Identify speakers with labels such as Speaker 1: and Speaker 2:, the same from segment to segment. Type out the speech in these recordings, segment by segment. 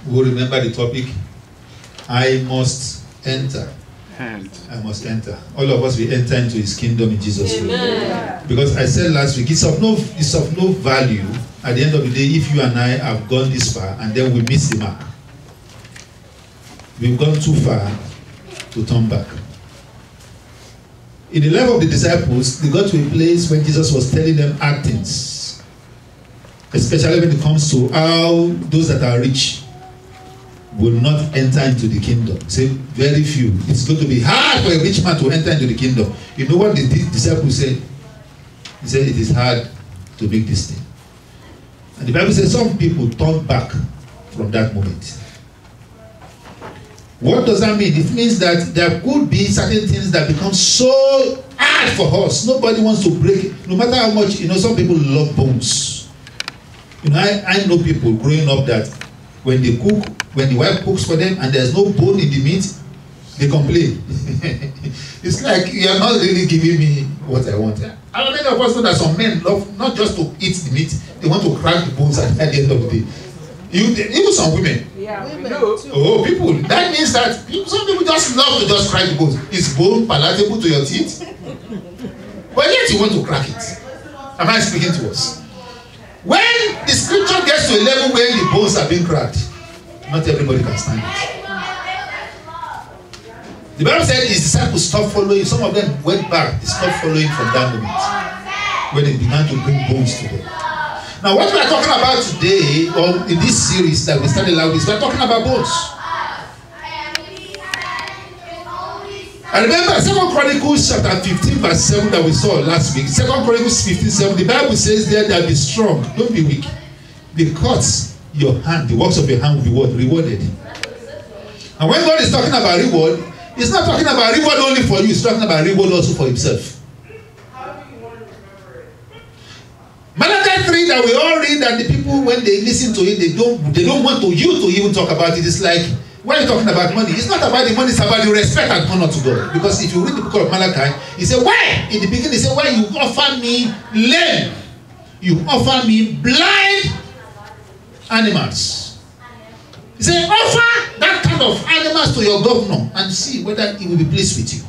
Speaker 1: We'll remember the topic. I must enter. I must enter. All of us will enter into his kingdom in Jesus' name. Because I said last week, it's of no value at the end of the day if you and I have gone this far and then we miss the mark. We've gone too far to turn back. In the life of the disciples, they got to a place when Jesus was telling them hard things, especially when it comes to how those that are rich will not enter into the kingdom. Say very few. It's going to be hard for a rich man to enter into the kingdom. You know what the disciples said? He said it is hard to make this thing. And the Bible says some people turn back from that moment. What does that mean? It means that there could be certain things that become so hard for us. Nobody wants to break it. No matter how much, some people love bones. I know people growing up that when they cook, when the wife cooks for them and there's no bone in the meat, they complain. It's like you are not really giving me what I want. I many of us know that some men love not just to eat the meat, they want to crack the bones at the end of the day. Even some women.
Speaker 2: Yeah, women.
Speaker 1: Oh, people. That means that some people just love to just crack the bones. Is bone palatable to your teeth? But yet you want to crack it. Am I speaking to us? When the scripture gets to a level where the bones are being cracked, not everybody can stand it. The Bible said his disciples stopped following. Some of them went back. They stopped following from that moment when they began to bring bones to them. Now, what we are talking about today, or in this series that we started last week, we are talking about bones. I remember 2 Chronicles chapter 15 verse 7 that we saw last week. 2 Chronicles 15:7. The Bible says there that be strong, don't be weak. Because your hand, the works of your hand will be what? Rewarded. And when God is talking about reward, he's not talking about reward only for you, he's talking about reward also for himself. Malachi 3 that we all read, that the people when they listen to it, they don't want you to even talk about it. It's like, when you're talking about money, it's not about the money, it's about the respect and honor to God. Because if you read the book of Malachi, he said, why? In the beginning, he said, why you offer me lame? You offer me blind animals. He said, offer that kind of animals to your governor and see whether he will be pleased with you.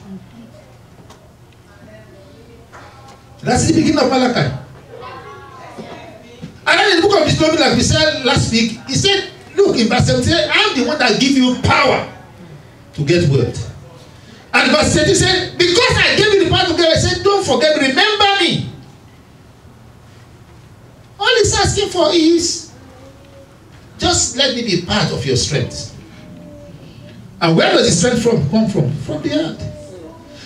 Speaker 1: That's the beginning of Malachi. And then in the book of Deuteronomy, like we said last week, he said, look, in verse 17, I'm the one that give you power to get wealth. And verse 17 said, because I gave you the power to get wealth, I said, don't forget, remember me. All he's asking for is, just let me be part of your strength. And where does the strength come from? From the hand.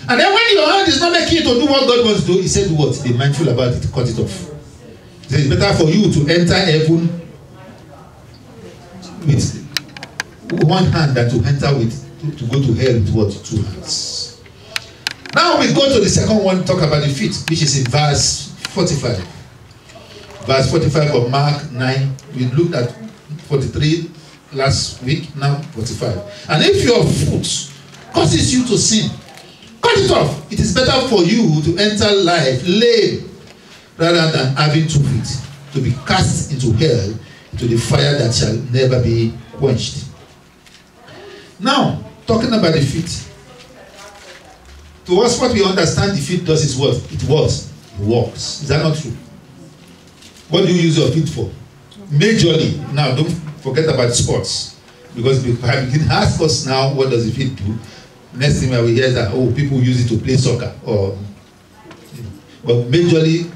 Speaker 1: And then when your hand is not making you to do what God wants to do, he said what? Be mindful about it, cut it off. He said, it's better for you to enter heaven with one hand than to enter to go to hell with what? 2 hands. Now we go to the second one, talk about the feet, which is in verse 45. Verse 45 of Mark 9. We looked at 43 last week, now 45. And if your foot causes you to sin, cut it off. It is better for you to enter life lame rather than having 2 feet, to be cast into hell, to the fire that shall never be quenched. Now, talking about the feet. To us, what we understand the feet does is what? It works. It works. Is that not true? What do you use your feet for? Majorly. Now, don't forget about sports. Because if I begin to ask us now, what does the feet do? Next thing we hear is that, people use it to play soccer. But majorly,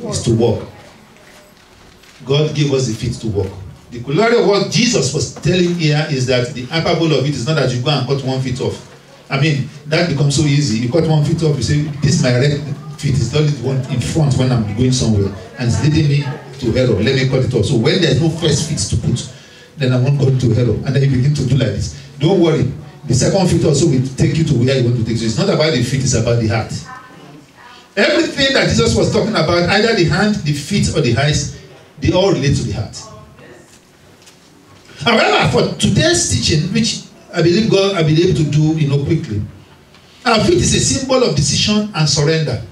Speaker 1: is to walk. God gave us the feet to walk. The glory of what Jesus was telling here is that the hyperbole of it is not that you go and cut 1 foot off. I mean, that becomes so easy. You cut 1 foot off, you say, this is my right feet, it's only the one in front when I'm going somewhere, and it's leading me to error. Let me cut it off. So when there's no first feet to put, then I won't go into error. And then you begin to do like this. Don't worry. The second feet also will take you to where you want to take. So it's not about the feet, it's about the heart. Everything that Jesus was talking about, either the hand, the feet, or the eyes, they all relate to the heart. However, for today's teaching, which I believe God will be able to do, quickly, our feet is a symbol of decision and surrender.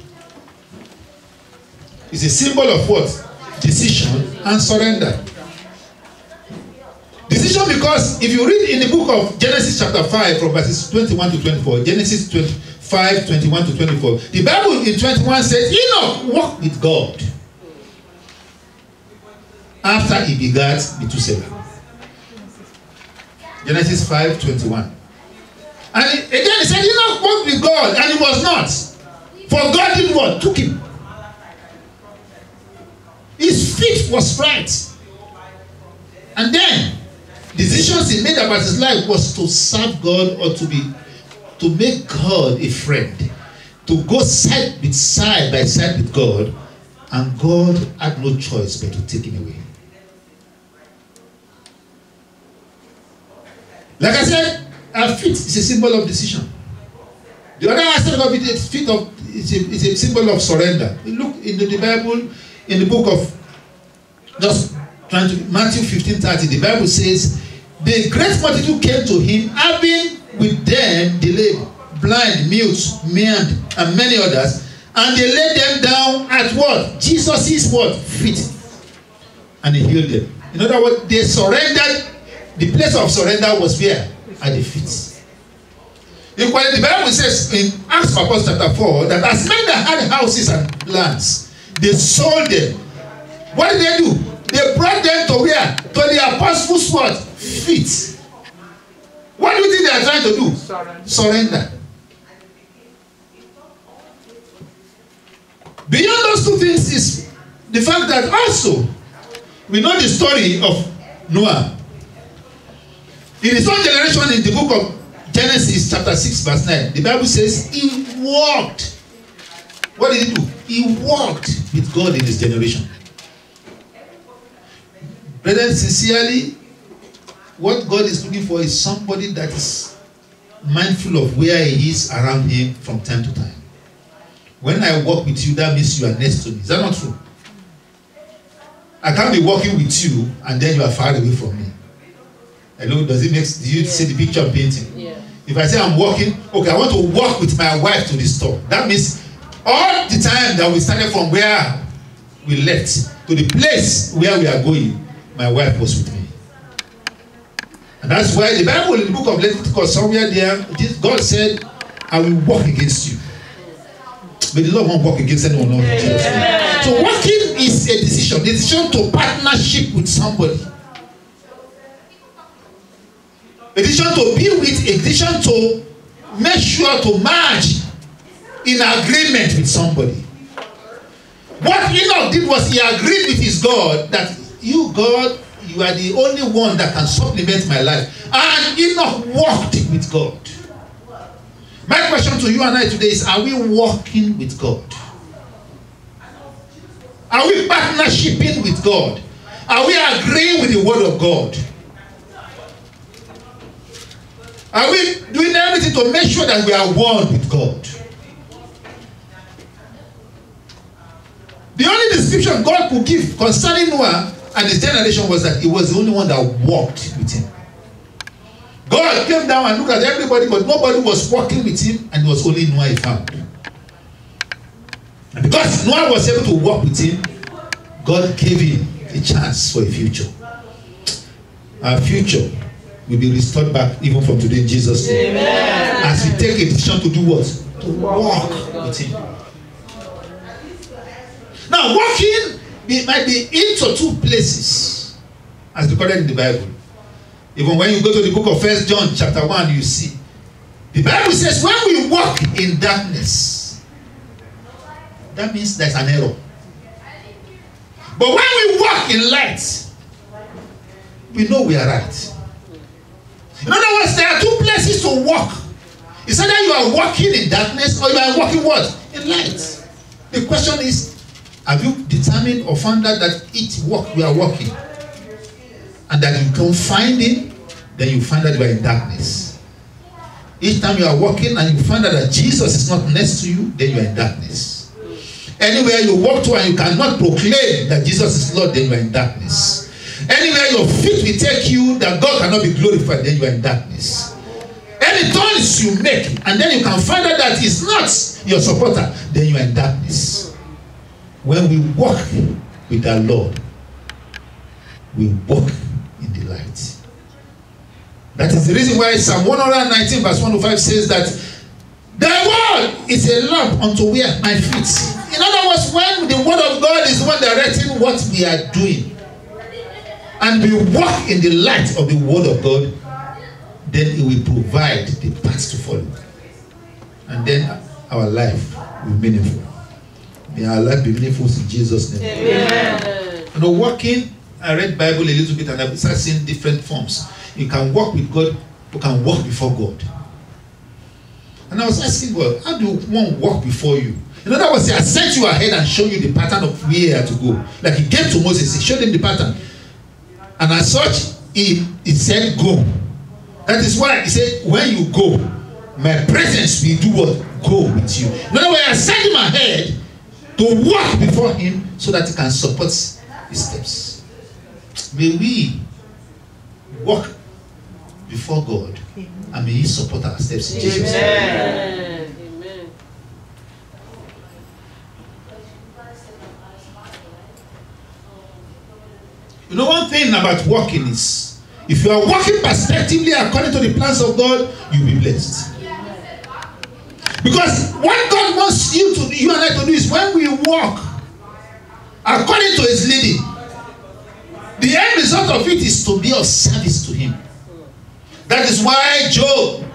Speaker 1: It's a symbol of what? Decision and surrender. Because if you read in the book of Genesis chapter 5 from verses 21 to 24, Genesis 5, 21 to 24, the Bible in 21 says, Enoch walked with God after he begat Methuselah. Genesis 5, 21. And again he said, Enoch walked with God, and he was not. For God did what? Took him. His feet was right. And then decisions he made about his life was to serve God or to make God a friend, to go side by side with God, and God had no choice but to take him away. Like I said, our feet is a symbol of decision. The other aspect of it is a symbol of surrender. You look in the Bible, in the book of Matthew 15:30, the Bible says, the great multitude came to him, having with them the lame, blind, mute, maimed, and many others, and they laid them down at what? Jesus' what? Feet. And he healed them. In other words, they surrendered. The place of surrender was where? At the feet. Equally, the Bible says in Acts of Apostles chapter 4 that as men that had houses and lands, they sold them. What did they do? They brought them to where? To the apostles' what? Feet. What do you think they are trying to do? Surrender. Beyond those two things is the fact that also we know the story of Noah. In his own generation, in the book of Genesis chapter 6 verse 9, the Bible says he walked. What did he do? He walked with God in his generation. Brethren, sincerely, what God is looking for is somebody that is mindful of where he is around him from time to time. When I walk with you, that means you are next to me. Is that not true? I can't be walking with you and then you are far away from me. Hello, do you see the picture I'm painting? Yeah. If I say I'm walking, okay, I want to walk with my wife to the store. That means all the time that we started from where we left to the place where we are going, my wife was with me. And that's why the Bible in the book of Leviticus, somewhere there, God said, I will walk against you. But the Lord won't walk against anyone else. Yeah. So walking is a decision to partnership with somebody. A decision to be with, a decision to make sure to march in agreement with somebody. What Enoch did was he agreed with his God that you, God, you are the only one that can supplement my life. And Enoch walked with God. My question to you and I today is, are we walking with God? Are we partnershiping with God? Are we agreeing with the word of God? Are we doing everything to make sure that we are one with God? The only description God could give concerning Noah and his generation was that he was the only one that walked with him. God came down and looked at everybody, but nobody was walking with him, and it was only Noah he found. And because Noah was able to walk with him, God gave him a chance for a future. Our future will be restored back even from today in Jesus' name. Amen. As we take a decision to do what? To walk with him. Now, walking might be into two places as recorded in the Bible. Even when you go to the book of 1 John chapter 1, you see. The Bible says when we walk in darkness, that means there's an error. But when we walk in light, we know we are right. In other words, there are two places to walk. It's either you are walking in darkness or you are walking what? In light. The question is, have you determined or found out that each walk we are walking and that you can't find it, then you find that you are in darkness. Each time you are walking and you find out that Jesus is not next to you, then you are in darkness. Anywhere you walk to and you cannot proclaim that Jesus is Lord, then you are in darkness. Anywhere your feet will take you that God cannot be glorified, then you are in darkness. Any turns you make and then you can find out that it's not your supporter, then you are in darkness. When we walk with our Lord, we walk in the light. That is the reason why Psalm 119 verse 105 says that thy word is a lamp unto where my feet. In other words, when the word of God is the one directing what we are doing, and we walk in the light of the word of God, then it will provide the path to follow. And then our life will be meaningful. May our life be meaningful in Jesus' name. Amen. You know, walking, I read Bible a little bit and I've started seeing different forms. You can walk with God, you can walk before God. And I was asking God, how do one walk before you? In other words, He has sent you ahead and shown you the pattern of where to go. Like He gave to Moses, He showed him the pattern. And as such, He said, go. That is why He said, when you go, my presence will do what? Go with you. In other words, I sent him ahead to walk before Him so that He can support His steps. May we walk before God and may He support our steps in Jesus' name.
Speaker 2: Amen.
Speaker 1: You know, one thing about walking is, if you are walking prospectively according to the plans of God, you'll be blessed. Because what God wants you and I to do is, when we walk according to His leading, the end result of it is to be of service to Him. That is why Job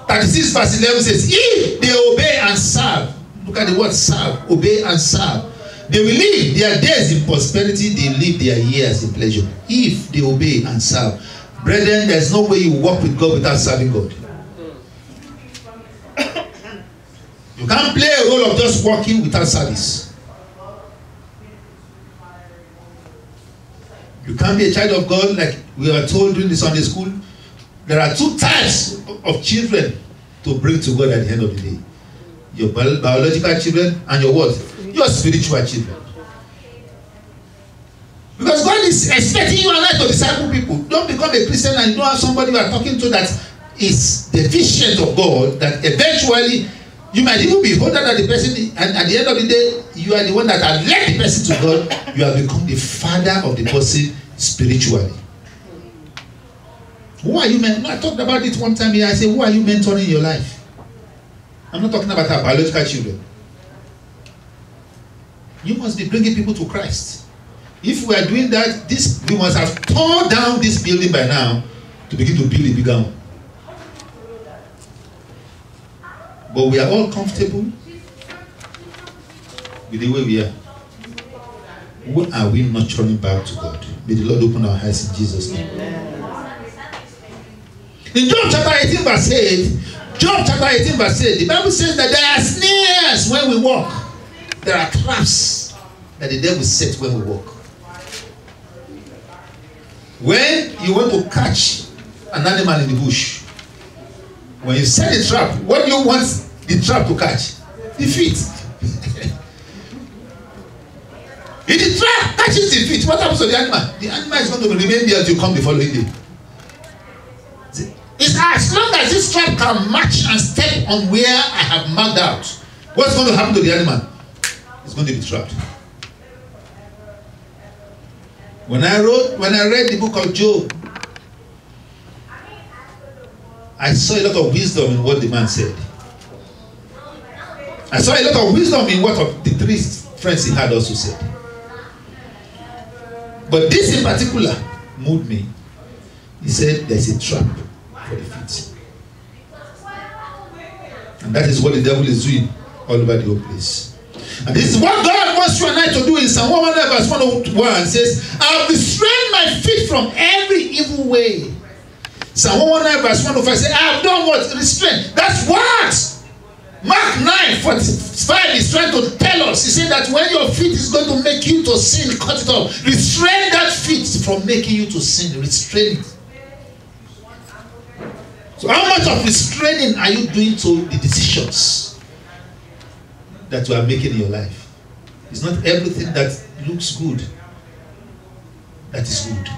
Speaker 1: 36 verse 11 says, if they obey and serve, look at the word serve, obey and serve, they will live their days in prosperity, they live their years in pleasure. If they obey and serve. Brethren, there's no way you walk with God without serving God. You can't play a role of just walking without service. You can't be a child of God like we are told during the Sunday school. There are two types of children to bring to God at the end of the day. Your biological children and your what? Your spiritual children. Because God is expecting you and I to disciple people. Don't become a Christian and you don't have somebody you are talking to that is deficient of God, that eventually you might even be older than the person, and at the end of the day, you are the one that has led the person to God. You have become the father of the person spiritually. Who are you mentoring? I talked about it one time here. I said, who are you mentoring in your life? I'm not talking about our biological children. You must be bringing people to Christ. If we are doing that, we must have torn down this building by now to begin to build a bigger one. But we are all comfortable with the way we are. What are we nurturing back to God? May the Lord open our eyes in Jesus' name. In Job chapter 18 verse 8, the Bible says that there are snares when we walk. There are traps that the devil sets when we walk. When you want to catch an animal in the bush, when you set a trap, what do you want the trap to catch? The feet. If the trap catches the feet, what happens to the animal? The animal is going to remain there until you come the following day. It's as long as this trap can match and step on where I have marked out, what's going to happen to the animal? It's going to be trapped. When I read the book of Job, I saw a lot of wisdom in what the man said. I saw a lot of wisdom in what of the three friends he had also said. But this in particular moved me. He said there's a trap for the feet. And that is what the devil is doing all over the whole place. And this is what God wants you and I to do in Psalm 100 verse 101. It says, I have restrained my feet from every evil way. Psalm 100 verse 105 says, I have done what? Restrained. That's what Mark 9:45 is trying to tell us. He said that when your feet is going to make you to sin, cut it off. Restrain that feet from making you to sin. Restrain it. So how much of restraining are you doing to the decisions that you are making in your life? It's not everything that looks good that is good.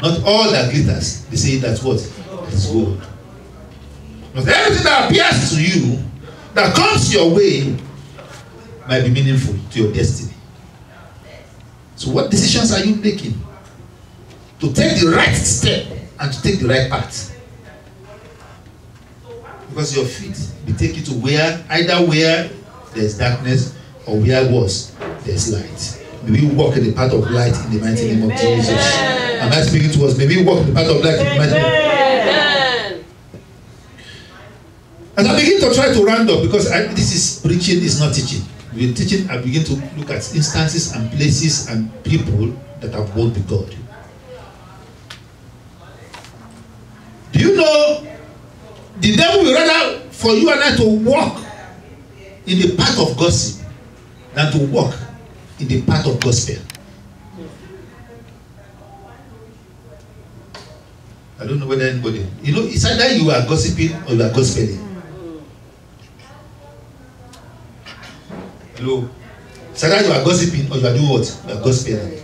Speaker 1: Not all that glitters, they say that's what? It's gold. Not everything that appears to you, that comes your way, might be meaningful to your destiny. So what decisions are you making to take the right step and to take the right path. Because your feet will take you to either where there's darkness or where there's light. May we walk in the path of light in the mighty name of Jesus. Am I speaking to us? May we walk in the path of light in the mighty name of Jesus. As I begin to try to round up, because this is preaching, is not teaching. We're teaching, I begin to look at instances and places and people that have walked with God. Do you know the devil will rather for you and I to walk in the path of gossip than to walk in the path of gospel? I don't know whether anybody, you know, it's either you are gossiping or you are gospeling. Hello. It's either you are gossiping or you are doing what? You are gospeling.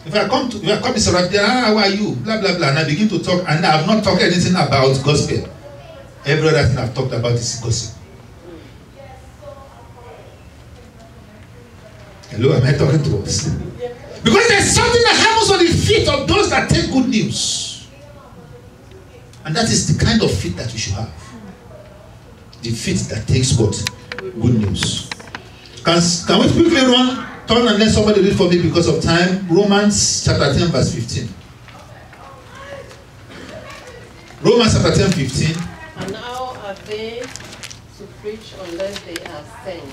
Speaker 1: If I come to surround there, how are you? Blah blah blah, and I begin to talk, and I have not talked anything about gospel. Every other thing I've talked about is gossip. Hello, am I talking to us? Because there's something that happens on the feet of those that take good news. And that is the kind of feet that we should have. The feet that takes what? Good news. Can we quickly turn and let somebody read for me because of time? Romans chapter 10 verse 15. Romans chapter 10 15.
Speaker 2: And how are they to preach unless they are sent?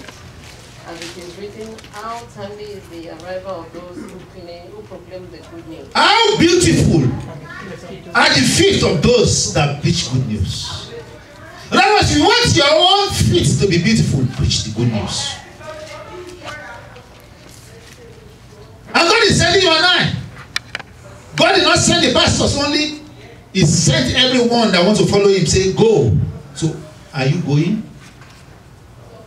Speaker 2: As it is written, how timely is the arrival of those who proclaim the good news.
Speaker 1: How beautiful are the feet of those that preach good news. In other words, if you want your own feet to be beautiful, preach the good news. And God is sending you and I. God did not send the pastors only. He sent everyone that wants to follow him. Say, go. So, are you going?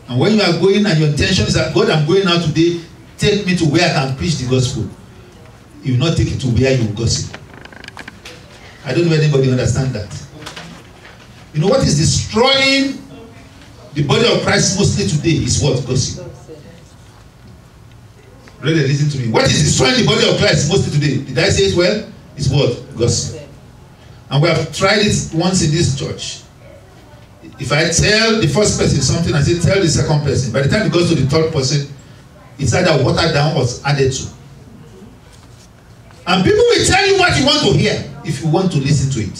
Speaker 1: And when you are going and your intention is that, God, I'm going out today, take me to where I can preach the gospel. He will not take you to where you gossip. I don't know if anybody understand that. You know what is destroying the body of Christ mostly today is what? Gossip. Brother, listen to me. What is destroying the body of Christ mostly today? Did I say it well? It's what? Gossip. And we have tried it once in this church. If I tell the first person something, I say tell the second person. By the time it goes to the third person, it's either watered down or added to. And people will tell you what you want to hear if you want to listen to it.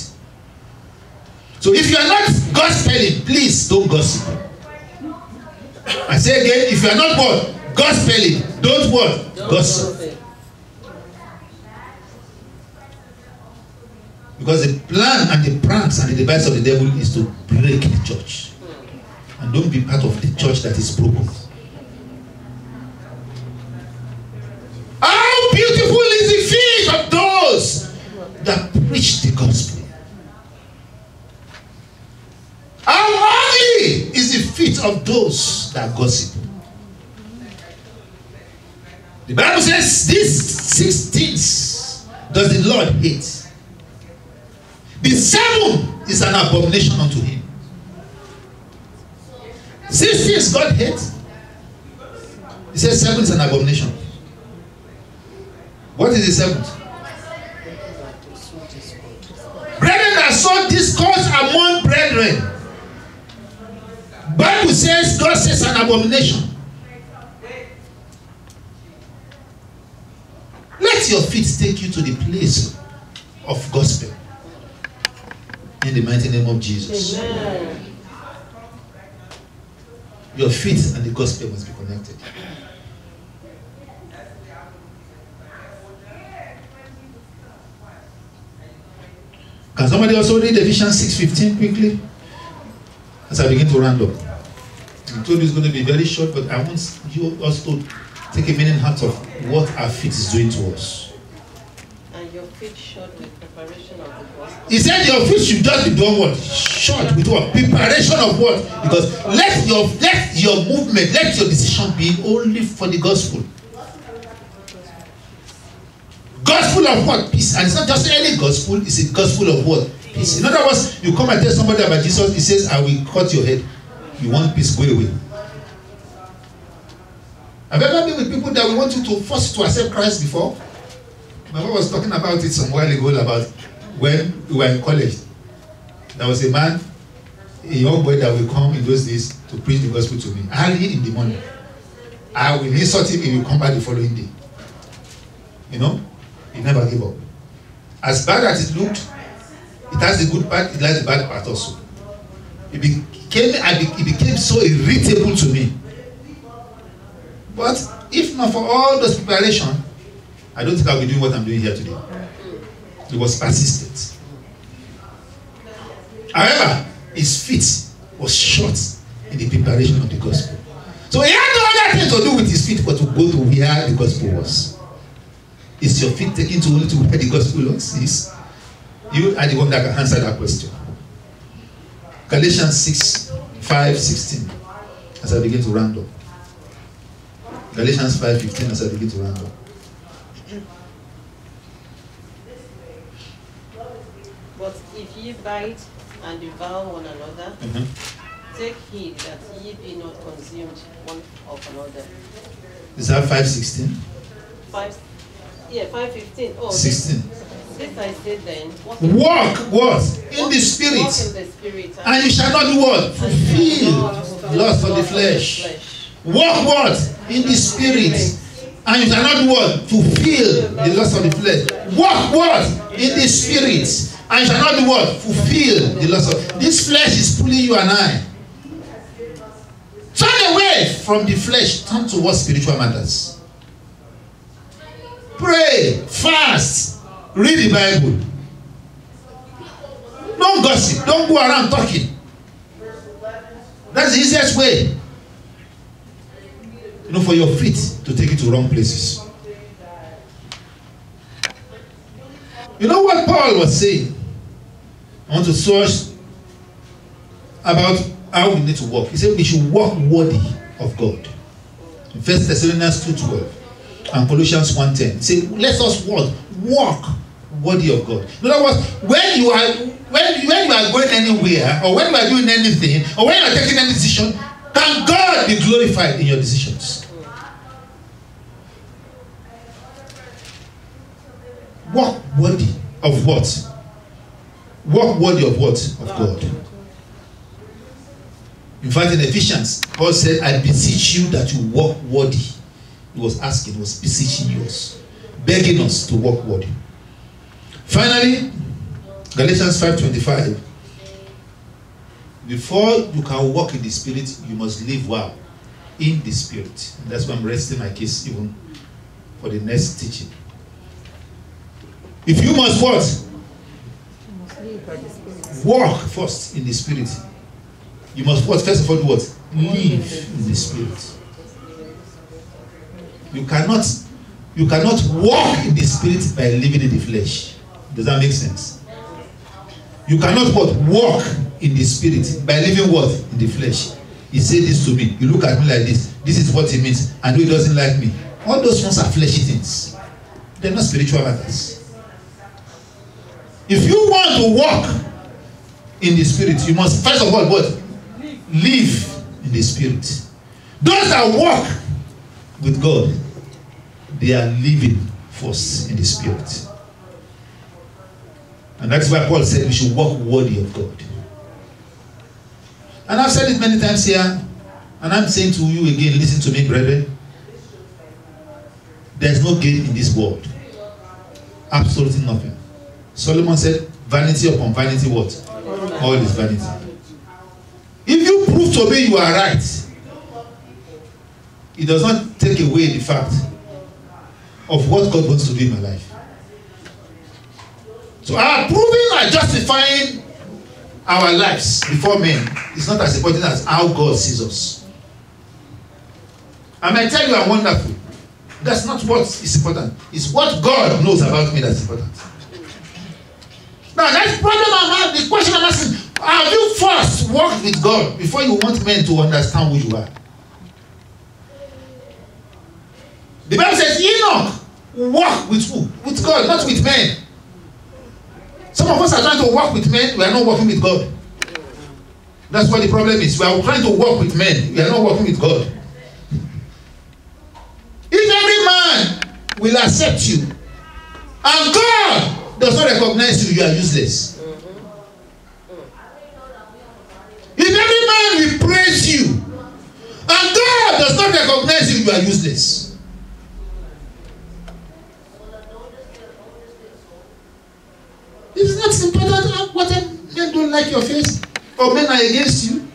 Speaker 1: So if you are not gospeling, please don't gossip. I say again, if you are not what? Gospeling, don't what? Gossip. Because the plan and the pranks and the device of the devil is to break the church. And don't be part of the church that is broken. How beautiful is the feet of those that preach the gospel. How ugly is the feet of those that gossip. The Bible says these 6 things does the Lord hate. The 7 is an abomination unto him. 6 things God hates. He says 7 is an abomination. What is the 7th? Brethren that sow discourse among brethren. Bible says, God says an abomination. Let your feet take you to the place of gospel. In the mighty name of Jesus.
Speaker 2: Amen.
Speaker 1: Your feet and the gospel must be connected. Can somebody also read Ephesians 6:15 quickly? As I begin to round up. I told you it's going to be very short, but I want you also to take a minute out of what our feet is doing to us.
Speaker 2: And your feet shod with preparation of the gospel.
Speaker 1: He said your feet should just be done what? Short with what? Preparation of what? Because let your movement, let your decision be only for the gospel. Gospel of what? Peace. And it's not just any gospel, it's a gospel of what? Peace. In other words, you come and tell somebody about Jesus, he says, I will cut your head. You want peace, go away. Have you ever been with people that we want you to force you to accept Christ before? My mom was talking about it some while ago about when we were in college, there was a man, a young boy that will come in those days to preach the gospel to me early in the morning. I will insult him, he will come back the following day. You know, he never gave up. As bad as it looked, it has the good part, it has the bad part also. It became so irritable to me. But if not for all those preparation, I don't think I'll be doing what I'm doing here today. He was persistent. However, his feet was short in the preparation of the gospel. So he had no other thing to do with his feet but to go to where the gospel was. Is your feet taken to only to where the gospel was? You are the one that can answer that question. Galatians 6:5-16. As I begin to round up. Galatians 5:15 as I begin to round up.
Speaker 2: But if ye bite and devour one another, take heed that ye be not consumed one of another.
Speaker 1: Is that 5:16?
Speaker 2: 5:15. Oh,
Speaker 1: 16.
Speaker 2: This I said then.
Speaker 1: Walk what? In the spirit.
Speaker 2: Walk in the spirit.
Speaker 1: And you shall not do what? Fulfill lust of the flesh. Walk what? In the spirit. And you shall not do what? Fulfill the lust of the flesh. Walk what? In the spirit. And you shall not do what? Fulfill the lust of this flesh is pulling you and I. Turn away from the flesh. Turn towards spiritual matters. Pray. Fast. Read the Bible. Don't gossip. Don't go around talking. That's the easiest way. You know, for your feet to take you to wrong places. You know what Paul was saying? I want to search about how we need to walk. He said we should walk worthy of God. In 1 Thessalonians 2:12 and Colossians 1:10. He said, let us walk worthy of God. In other words, when you are going anywhere, or when you are doing anything, or when you are taking any decision, can God be glorified in your decisions? Walk worthy of what? Walk worthy of what? Of God. In fact, in Ephesians, Paul said, I beseech you that you walk worthy. He was asking, he was beseeching us, begging us to walk worthy. Finally, Galatians 5:25. Before you can walk in the spirit, you must live well in the spirit. And that's why I'm resting my case even for the next teaching. If you must what? Walk first in the spirit. You must what? First of all do what? Live in the spirit. You cannot walk in the spirit by living in the flesh. Does that make sense? You cannot what? Walk in the spirit by living what? In the flesh. He said this to me. You look at me like this. This is what he means. And he doesn't like me. All those ones are fleshy things. They're not spiritual matters. If you want to walk in the spirit, you must first of all what? Live in the spirit. Those that walk with God, they are living first in the spirit. And that's why Paul said we should walk worthy of God. And I've said it many times here, and I'm saying to you again, listen to me, brethren. There's no gain in this world. Absolutely nothing. Solomon said, vanity upon vanity what? All is vanity. If you prove to me you are right, it does not take away the fact of what God wants to do in my life. So our proving and justifying our lives before men is not as important as how God sees us. I might tell you I'm wonderful. That's not what is important. It's what God knows about me that's important. Now that's the problem I'm having. The question I'm asking, have you first walked with God before you want men to understand who you are? The Bible says Enoch walked with who? With God, not with men. Some of us are trying to walk with men, we are not walking with God. That's what the problem is. We are trying to walk with men, we are not walking with God. If every man will accept you, and God does not recognize you, you are useless. If every man will praise you, and God does not recognize you, you are useless. It's not important what men don't like your face, or men are against you.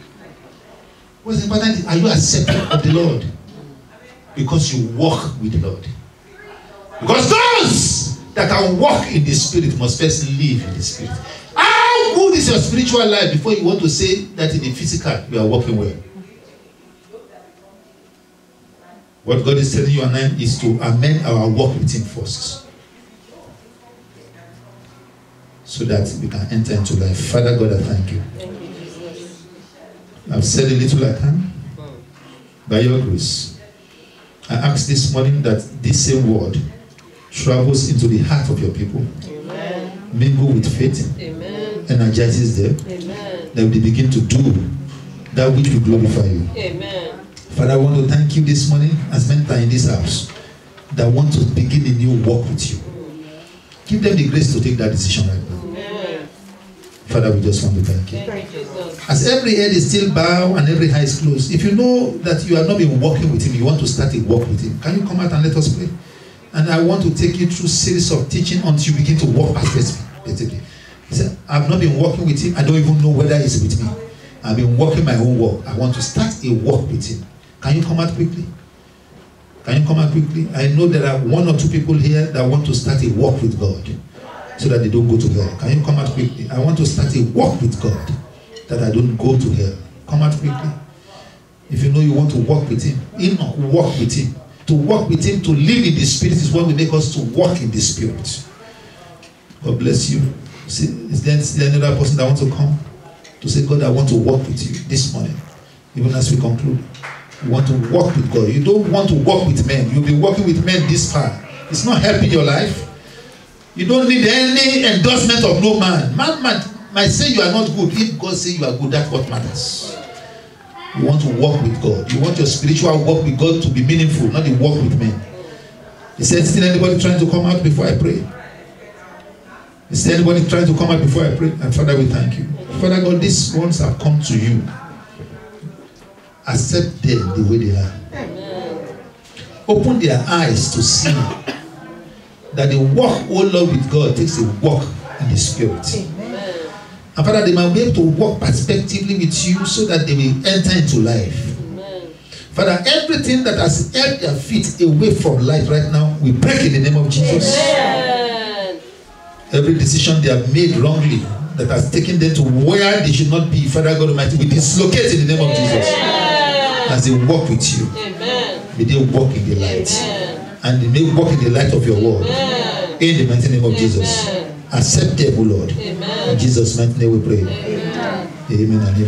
Speaker 1: What's important is, are you accepted of the Lord? Because you walk with the Lord. Because those that can walk in the Spirit must first live in the Spirit. How good is your spiritual life before you want to say that in the physical you are walking well? What God is telling you and I is to amend our walk with Him first, so that we can enter into life. Father God, I thank you.
Speaker 2: Thank you, Jesus.
Speaker 1: I've said a little I can. By your grace, I ask this morning that this same word travels into the heart of your people.
Speaker 2: Amen.
Speaker 1: Mingle with faith.
Speaker 2: Amen.
Speaker 1: Energizes them.
Speaker 2: Amen.
Speaker 1: That they begin to do that which will glorify you.
Speaker 2: Amen.
Speaker 1: Father, I want to thank you this morning as men are in this house that want to begin a new walk with you. Give them the grace to take that decision right now.
Speaker 2: Amen.
Speaker 1: Father, we just want to thank you.
Speaker 2: Thank you, Jesus.
Speaker 1: As every head is still bowed and every eye is closed, if you know that you have not been walking with Him, you want to start a walk with Him, can you come out and let us pray? And I want to take you through a series of teaching until you begin to walk perfectly. He said, I've not been walking with Him. I don't even know whether He's with me. I've been walking my own walk. I want to start a walk with Him. Can you come out quickly? Can you come out quickly? I know there are one or two people here that want to start a walk with God so that they don't go to hell. Can you come out quickly? I want to start a walk with God that I don't go to hell. Come out quickly. If you know you want to walk with Him, walk with Him. To walk with Him, to live in the Spirit is what will make us to walk in the Spirit. God bless you. See, is there another person that wants to come to say, God, I want to walk with you this morning, even as we conclude? You want to walk with God. You don't want to walk with men. You'll be walking with men this far. It's not helping your life. You don't need any endorsement of no man. Man might say you are not good. If God says you are good, that's what matters. You want to walk with God. You want your spiritual walk with God to be meaningful, not the walk with men. Is there still anybody trying to come out before I pray? Is there anybody trying to come out before I pray? And Father, we thank you. Father God, these ones have come to you. Accept them the way they are.
Speaker 2: Amen.
Speaker 1: Open their eyes to see that the walk, oh Lord, with God takes a walk in the Spirit.
Speaker 2: Amen.
Speaker 1: And Father, they might be able to walk perspectively with you so that they will enter into life.
Speaker 2: Amen.
Speaker 1: Father, everything that has held their feet away from life right now, we break in the name of Jesus.
Speaker 2: Amen.
Speaker 1: Every decision they have made wrongly that has taken them to where they should not be, Father God Almighty, we dislocate in the name of Jesus. As they walk with you,
Speaker 2: Amen.
Speaker 1: may they walk in the light.
Speaker 2: Amen.
Speaker 1: And they may walk in the light of your word.
Speaker 2: Amen.
Speaker 1: In the mighty name of Jesus.
Speaker 2: Amen.
Speaker 1: Accept them, O Lord.
Speaker 2: Amen.
Speaker 1: In Jesus' mighty name we pray.
Speaker 2: Amen.
Speaker 1: Amen and amen.